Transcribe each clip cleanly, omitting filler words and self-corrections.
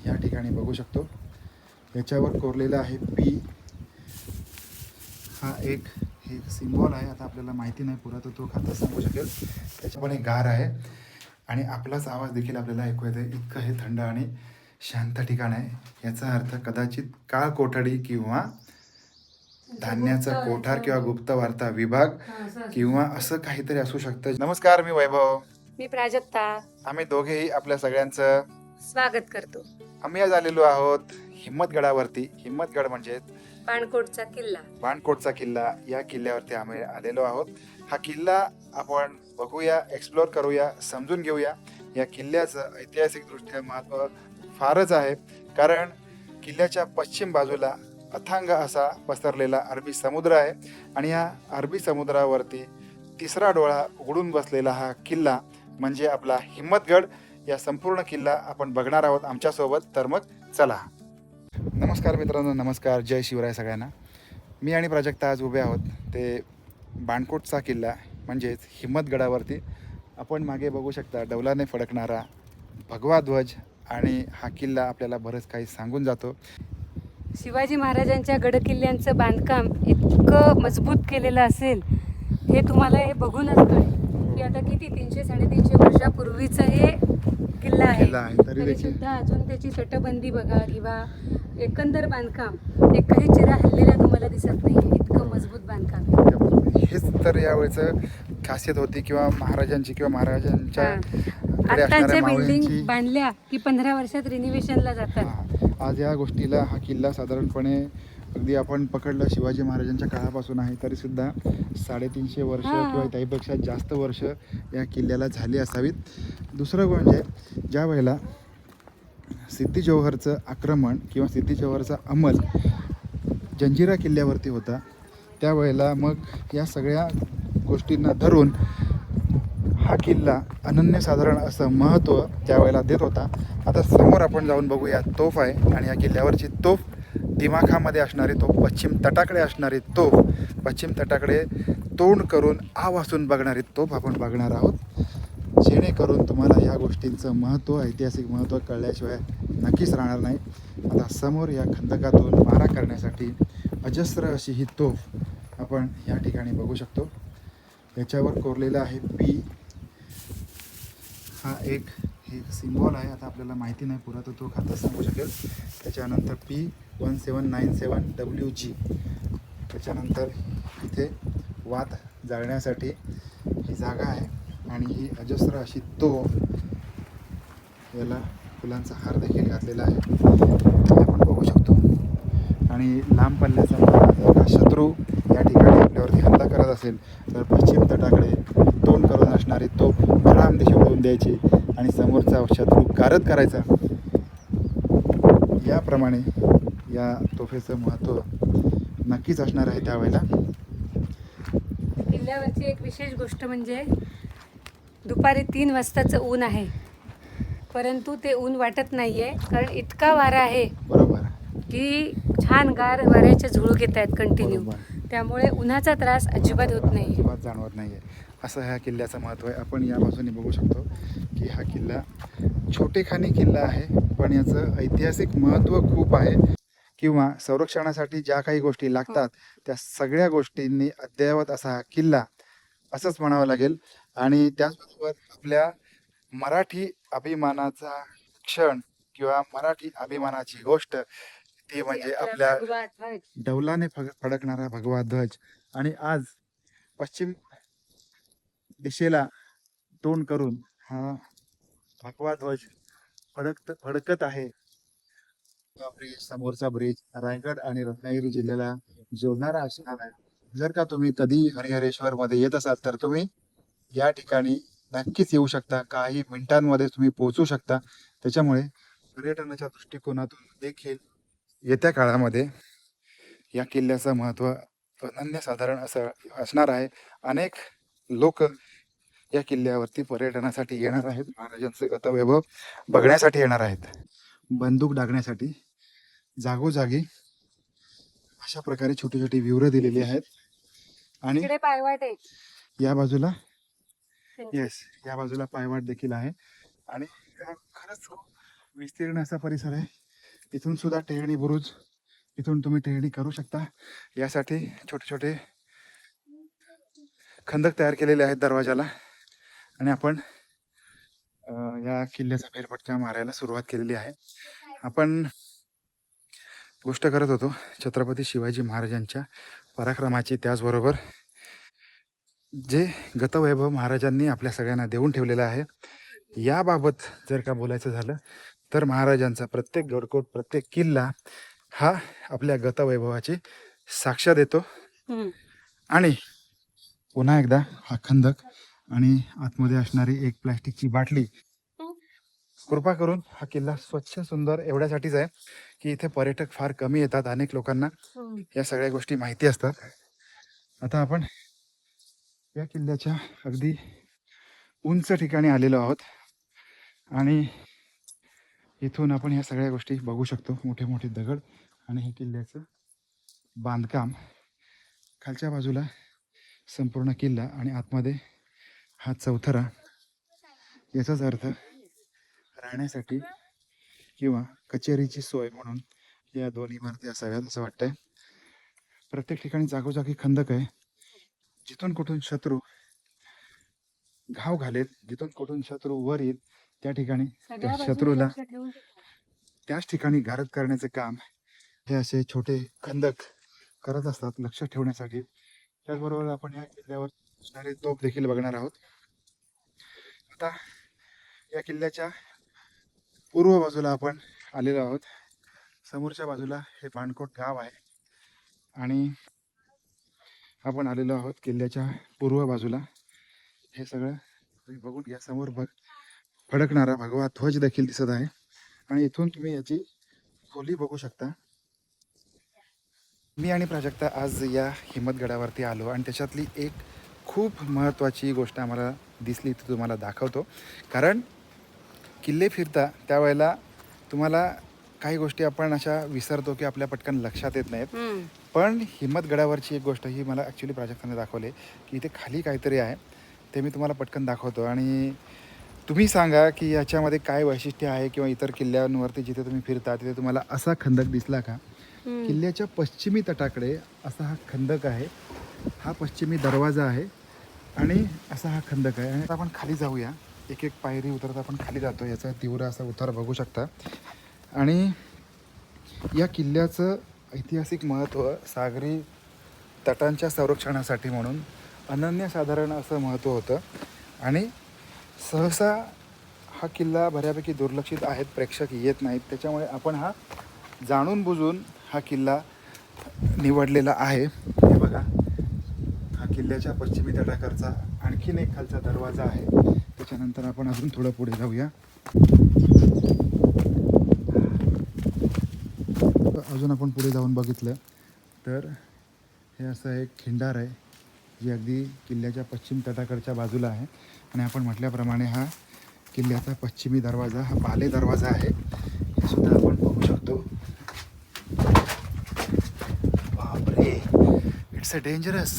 या ठिकाणी बघू शकतो. याच्यावर कोरलेलं आहे पी. हा एक हे सिम्बॉल आहे. आता आपल्याला माहिती नाही पुरा, तर तो खाता सांगू शकेल. त्याच्या पण एक गार आहे आणि आपलाच आवाज देखील आपल्याला ऐकू येतो. इतकं हे थंड आणि शांत ठिकाण आहे. याचा अर्थ कदाचित काळ कोठडी किंवा धान्याचा कोठार किंवा गुप्त वार्ता विभाग किंवा असं काहीतरी असू शकतं. नमस्कार, मी वैभव. मी प्राजक्ता. आम्ही दोघेही आपल्या सगळ्यांचं स्वागत करतो. आम्ही आज आलेलो आहोत हिम्मतगडावरती. हिम्मतगड म्हणजे बाणकोटचा किल्ला. बाणकोटचा किल्ला. या किल्ल्यावरती आम्ही आलेलो आहोत. हा किल्ला आपण बघूया, एक्सप्लोर करूया, समजून घेऊया. या किल्ल्याचं ऐतिहासिकदृष्ट्या महत्त्व फारच आहे, कारण किल्ल्याच्या पश्चिम बाजूला अथांग असा पसरलेला अरबी समुद्र आहे आणि या अरबी समुद्रावरती तिसरा डोळा उघडून बसलेला हा किल्ला म्हणजे आपला हिम्मतगड. या संपूर्ण किल्ला आपण बघणार आहोत आमच्यासोबत. तर मग चला. नमस्कार मित्रांनो, नमस्कार, जय शिवराय सगळ्यांना. मी आणि प्राजक्ता आज उभे आहोत ते बाणकोटचा किल्ला म्हणजेच हिम्मतगडावरती. आपण मागे बघू शकता डौलाने फडकणारा भगवा ध्वज आणि हा किल्ला आपल्याला बरंच काही सांगून जातो. शिवाजी महाराजांच्या गडकिल्ल्यांचं बांधकाम इतकं मजबूत केलेलं असेल हे तुम्हाला हे बघूनच कळेल की आता किती 300-350 वर्षापूर्वीचं हे किल्ला आहे. तरी सुद्धा अजून त्याची तटबंदी बघा किंवा एकंदर बांधकाम एकही चिरा हल्लेला तुम्हाला दिसत नाही. इतकं मजबूत बांधकाम आहे. हेच तर यावेळेचं खासियत होती किंवा महाराजांची किंवा महाराजांच्या आत्ताच्या बिल्डिंग बांधल्या की 15 वर्षात रिनोव्हेशनला जातात. आज या गोष्टीला हा किल्ला साधारणपणे अगदी आपण पकडलं शिवाजी महाराजांच्या काळापासून आहे तरी सुद्धा 350 वर्ष किंवा त्यापेक्षा जास्त वर्ष या किल्ल्याला झाली असावीत. दुसरं म्हणजे ज्या वेळेला सिद्दी जोहरचं आक्रमण किंवा सिद्दी जोहरचा अंमल जंजिरा किल्ल्यावरती होता, त्यावेळेला मग या सगळ्या गोष्टींना धरून हा किल्ला अनन्यसाधारण असं महत्त्व त्यावेळेला देत होता. आता समोर आपण जाऊन बघूया. तोफ आहे आणि या किल्ल्यावरची तोफ दिमाखामध्ये असणारी तोफ, पश्चिम तटाकडे असणारी तोफ, पश्चिम तटाकडे तोंड करून आ वासून बघणारी तोफ आपण बघणार आहोत, जेणेकरून तुम्हाला या गोष्टींचं महत्त्व, ऐतिहासिक महत्त्व कळल्याशिवाय नक्कीच राहणार नाही. आता समोर या खंदकातून मारा करण्यासाठी अजस्र अशी ही तोफ आपण या ठिकाणी बघू शकतो. याच्यावर कोरलेलं आहे पी. हा एक हे सिम्बॉल आहे. आता आपल्याला माहिती नाही पुरा, तर तो खाता सांगू शकेल. त्याच्यानंतर P1797WG. त्याच्यानंतर इथे वात जाळण्यासाठी ही जागा आहे आणि ही अजस्र अशी तोफ, याला फुलांचा हार देखील घातलेला आहे, ते आपण बघू शकतो. आणि लांब पल्ल्याचा शत्रू या ठिकाणी आपल्यावरती हल्ला करत असेल तर पश्चिम तटाकडे तोंड करून असणारी तोफ धडाम दिशा उडवून द्यायची आणि समोरचा शत्रू गारद करायचा. याप्रमाणे या तोफेचं महत्त्व नक्कीच असणार आहे त्यावेळेला. किल्ल्यावरची एक विशेष गोष्ट म्हणजे दुपारी 3 वाजताचं ऊन आहे, परंतु ते ऊन वाटत नाहीये कारण इतका वारा आहे. बरोबर. की छान गार वाऱ्याच्या झुळूक येत आहेत कंटिन्यू. त्यामुळे उन्हाचा त्रास अजिबात होत नाही, अजिबात जाणवत नाही आहे. असं ह्या किल्ल्याचं महत्त्व आहे. आपण या बाजूने बघू शकतो की हा किल्ला छोटेखानी किल्ला आहे, पण याचं ऐतिहासिक महत्त्व खूप आहे किंवा संरक्षणासाठी ज्या काही गोष्टी लागतात त्या सगळ्या गोष्टींनी अद्ययावत असा हा किल्ला असंच म्हणावं लागेल. आणि त्याचबरोबर आपल्या मराठी अभिमानाचा क्षण किंवा मराठी अभिमानाची गोष्ट ती म्हणजे आपल्या डौलाने फडकणारा भगवा ध्वज. आणि आज पश्चिम दिशेला तोंड करून हा भगवा ध्वज फडकत आहे. समोरचा ब्रिज रायगड आणि रत्नागिरी जिल्ह्याला जोडणारा असणार आहे. जर का तुम्ही कधी हरिहरेश्वर मध्ये येत असाल तर तुम्ही या ठिकाणी नक्कीच येऊ शकता. काही मिनिटांमध्ये तुम्ही पोहोचू शकता. त्याच्यामुळे पर्यटनाच्या दृष्टिकोनातून देखील येत्या काळामध्ये या किल्ल्याचं महत्त्व अनन्यसाधारण असं असणार आहे. अनेक लोक या किल्ल्यावरती पर्यटनासाठी येणार आहेत, महाराजांचं गतवैभव बघण्यासाठी येणार आहेत. बंदूक डागण्यासाठी जागोजागी अशा प्रकारे छोटी छोटी विवरं दिलेली आहेत. आणि पायवाट आहे या बाजूला, या बाजूला पायवाट देखील आहे. आणि खरंच विस्तीर्ण असा परिसर आहे. इथून सुद्धा टेहळणी बुरुज, इथून तुम्ही टेहळणी करू शकता. यासाठी छोटे छोटे खंदक तयार केलेले आहेत दरवाजाला. आणि आपण या किल्ल्याचा फेरफटका मारायला सुरुवात केलेली आहे. आपण गोष्ट करत होतो छत्रपती शिवाजी महाराजांच्या पराक्रमाची, त्याचबरोबर जे गतवैभव महाराजांनी आपल्या सगळ्यांना देऊन ठेवलेलं आहे. याबाबत जर का बोलायचं झालं तर महाराजांचा प्रत्येक गडकोट, प्रत्येक किल्ला हा आपल्या गतवैभवाची साक्ष देतो. आणि पुन्हा एकदा हा खंदक आणि आतमध्ये असणारी एक प्लॅस्टिकची बाटली, कृपा करून हा किल्ला स्वच्छ सुंदर एवढ्यासाठीच आहे की इथे पर्यटक फार कमी येतात. अनेक लोकांना या सगळ्या गोष्टी माहिती असतात. आता आपण या किल्ल्याच्या अगदी उंच ठिकाणी आलेलो आहोत आणि इथून आपण या सगळ्या गोष्टी बघू शकतो. मोठे मोठे दगड आणि हे किल्ल्याचं बांधकाम, खालच्या बाजूला संपूर्ण किल्ला आणि आतमध्ये हा चौथरा. याचाच अर्थ राहण्यासाठी किंवा कचेरीची सोय म्हणून या दोन इमारती असाव्यात असं वाटतंय. प्रत्येक ठिकाणी जागोजागी खंदक आहे. जिथून कुठून शत्रू घाव घालेल, जिथून कुठून शत्रू वर येईल, त्या ठिकाणी त्या शत्रूला त्याच ठिकाणी गारद करण्याचे काम हे असे छोटे खंदक करत असतात, लक्ष ठेवण्यासाठी. त्याचबरोबर आपण या किल्ल्यावर असणारे तोफ देखील बघणार आहोत. आता या किल्ल्याच्या पूर्व बाजूला आपण आलेलो आहोत. समोरच्या बाजूला हे बाणकोट गाव आहे आणि आपण आलेलो आहोत किल्ल्याच्या पूर्व बाजूला. हे सगळं तुम्ही बघून घ्या. समोर फडकणारा भगवा ध्वज देखील दिसत आहे आणि इथून तुम्ही याची खोली बघू शकता. मी आणि प्राजक्ता आज या हिम्मतगडावरती आलो आणि त्याच्यातली एक खूप महत्त्वाची गोष्ट आम्हाला दिसली, ती तुम्हाला दाखवतो. कारण किल्ले फिरता त्यावेळेला तुम्हाला काही गोष्टी आपण अशा विसरतो की आपल्या पटकन लक्षात येत नाहीत. पण हिम्मतगडावरची एक गोष्ट ही मला ॲक्च्युली प्राजक्ताने दाखवली की इथे खाली काहीतरी आहे, ते मी तुम्हाला पटकन दाखवतो आणि तुम्ही सांगा की याच्यामध्ये काय वैशिष्ट्य आहे. किंवा इतर किल्ल्यांवरती जिथे तुम्ही फिरता तिथे तुम्हाला असा खंदक दिसला का? किल्ल्याच्या पश्चिमी तटाकडे असा हा खंदक आहे. हा पश्चिमी दरवाजा आहे आणि असा हा खंदक आहे. आणि आपण खाली जाऊया. एक एक पायरी उतरत आपण खाली जातो. याचा तीव्र असा उतार बघू शकता. आणि या किल्ल्याचं ऐतिहासिक महत्त्व सागरी तटांच्या संरक्षणासाठी म्हणून अनन्यसाधारण असं महत्त्व होतं. आणि सहसा हा किल्ला बऱ्यापैकी दुर्लक्षित आहेत, प्रेक्षक येत नाहीत. त्याच्यामुळे आपण हा जाणून बुजून हा किल्ला निवडलेला आहे. हे बघा, हा किल्ल्याच्या पश्चिमी तटाकडचा आणखीन एक खालचा दरवाजा आहे. त्याच्यानंतर आपण अजून थोडं पुढे जाऊया. अजून आपण पुढे जाऊन बघितलं तर हे असं एक खिंडार आहे जी अगदी किल्ल्याच्या पश्चिम तटाकडच्या बाजूला आहे. आणि आपण म्हटल्याप्रमाणे हा किल्ल्याचा पश्चिमी दरवाजा हा बाले दरवाजा आहे. हे सुद्धा आपण बघू शकतो. बापरे, इट्स अ डेंजरस.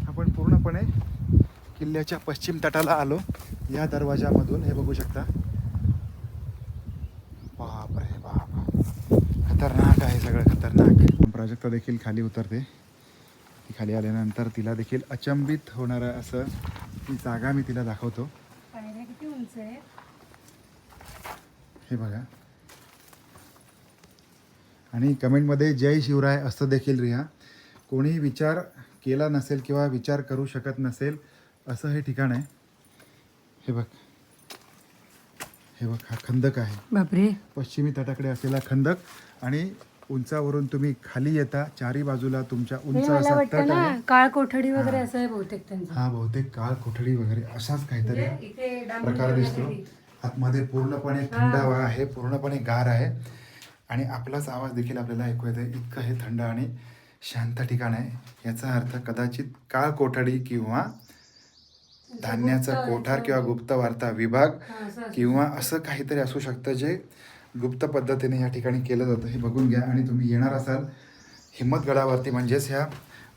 आपण पूर्णपणे किल्ल्याच्या पश्चिम तटाला आलो या दरवाजामधून. हे बघू शकता. बापरे बाप, खतरनाक आहे सगळं, खतरनाक. प्राजक्ता देखील खाली उतरते. ती खाली आल्यानंतर तिला देखील अचंबित होणारं असं ती जागा मी तिला दाखवतो. किती उंच आहे हे बघा. आणि कमेंटमध्ये जय शिवराय असं देखील लिहा. कोणी विचार केला नसेल किंवा विचार करू शकत नसेल असं हे ठिकाण आहे. हे बघ, हे बघ, हा खंदक आहे. बापरे, पश्चिमी तटाकडे असलेला खंदक. आणि उंचावरून तुम्ही खाली येता, चारी बाजूला तुमच्या उंच असा तट आहे. काळ कोठडी वगैरे असं आहे बहुतेक त्यांचं. हा बहुतेक काळ कोठडी वगैरे असाच काहीतरी प्रकार दिसतो. आतमध्ये पूर्णपणे थंड हवा आहे, पूर्णपणे गार आहे आणि आपलाच आवाज देखील आपल्याला ऐकू येते. इतकं हे थंड आणि शांत ठिकाण आहे. याचा अर्थ कदाचित काळ कोठडी किंवा धान्याचा कोठार किंवा गुप्त वार्ता विभाग किंवा असं काहीतरी असू शकतं जे गुप्त पद्धतीने या ठिकाणी केलं जातं. हे बघून घ्या. आणि तुम्ही येणार असाल हिम्मतगडावरती म्हणजेच ह्या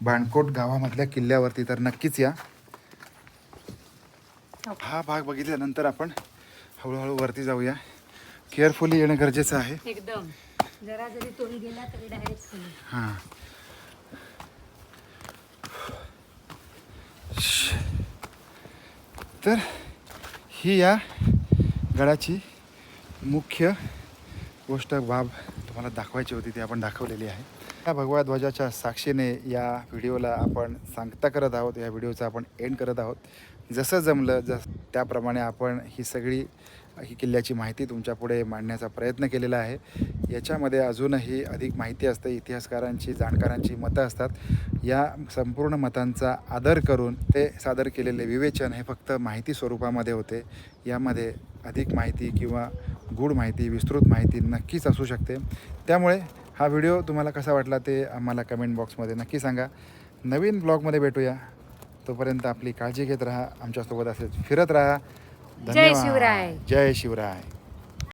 बाणकोट गावामधल्या किल्ल्यावरती तर नक्कीच या. हा भाग बघितल्यानंतर आपण हळूहळू वरती जाऊया. केअरफुली येणं गरजेचं आहे. एकदम जरा जरी तोल गेला तरी डायरेक्ट खाली. हां तर ही या गडाची मुख्य गोष्ट बाब तुम्हाला दाखवायची होती ती आपण दाखवलेली आहे. या भगवा ध्वजाच्या साक्षीने या व्हिडिओला आपण सांगता करत आहोत. या व्हिडिओचा आपण एंड करत आहोत. जसं जमलं त्याप्रमाणे आपण ही किल्ल्याची माहिती तुमच्यापुढे मांडण्याचा प्रयत्न केलेला आहे. याच्यामध्ये अजूनही अधिक माहिती असते. इतिहासकारांची जाणकारांची मतं असतात. या संपूर्ण मतांचा आदर करून ते सादर केलेले विवेचन हे फक्त माहिती स्वरूपामध्ये होते. यामध्ये अधिक माहिती किंवा गूढ माहिती, विस्तृत माहिती नक्कीच असू शकते. त्यामुळे हा व्हिडिओ तुम्हाला कसा वाटला ते आम्हाला कमेंट बॉक्समध्ये नक्की सांगा. नवीन ब्लॉगमध्ये भेटूया. तोपर्यंत आपली काळजी घेत राहा. आमच्यासोबत असेच फिरत राहा. जय शिवराय. जय शिवराय.